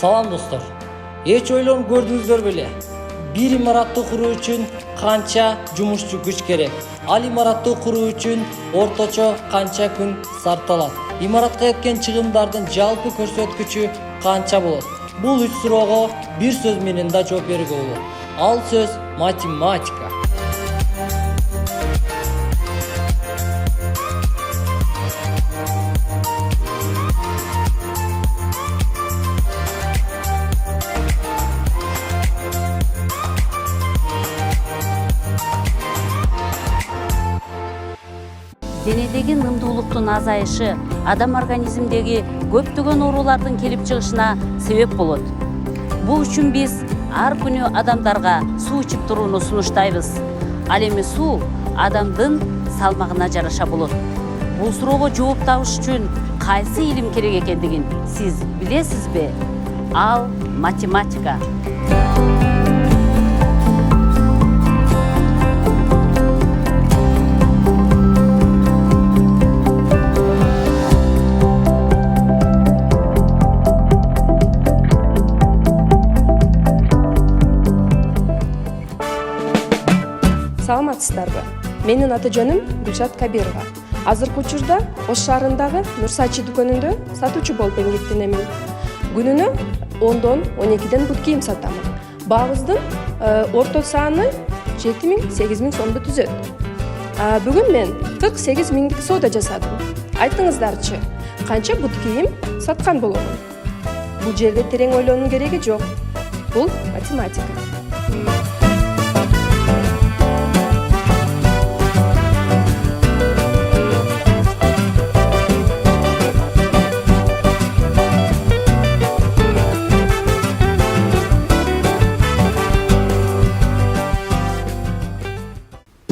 Салам достор. Эч ойлонуп көрдүңүздөр беле? Бир имаратты куруу үчүн канча жумушчу күч керек? Ал имаратты куруу үчүн орточо канча күн сарпталат? Имаратка кеткен чыгымдардын жалпы көрсөткүчү канча болот? Бул үч суроого бир сөз менен да жооп берүүгө болот. Ал сөз математика. Денедеги нымдуулуктун азайышы адам организмдеги көптөгөн оорулардын келип чыгышына себеп болот. Бул үчүн биз ар күнү адамдарга суу ичип турууну сунуштайбыз. Ал эми суу адамдын салмагына жараша болот. Бул суроого жооп табыш үчүн кайсы илим керек экендигин сиз билесизби? Ал математика. Саламатсыздарбы? Менин аты жөнүм Гүлшат Кабирова. Азыркы учурда Ош шаарындагы Нурсачи дүкөнүндө сатуучу болуп эмгектенемин. Күнүнө 10дон 12ден бут кийим сатамын. Баабыздын орто саны 7000-8000 сомду түзөт. Бүгүн мен 48 миңдик соода жасадым. Айтыңыздарчы, канча бут кийим саткан боломун? Бул жерде терең ойлонуунун кереги жок. Бул математика.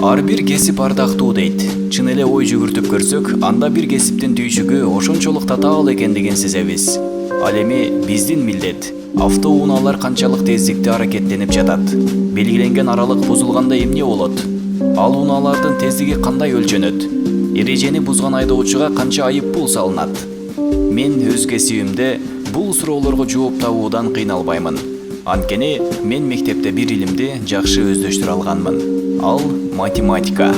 Ар бир кесип ардактуу дейт. Чын эле ой жүгүртүп көрсөк, анда бир кесиптин түйшүгү ошончолук татаал экендигин сезебиз. Ал эми биздин милдет автоунaalар канчалык тездикте аракеттенип жатат? Белгиленген аралык бузулганда эмне болот? Ал унаалардын тездиги кандай өлчөнөт? Эрежени бузган айдоочуга канча айып пул салынат? Мен өз кесибимде бул суроолорго жооп табуудан кыйналбаймын. Анткени мен мектепте бир илимди жакшы өздөштүрө алганмын. Ал математика.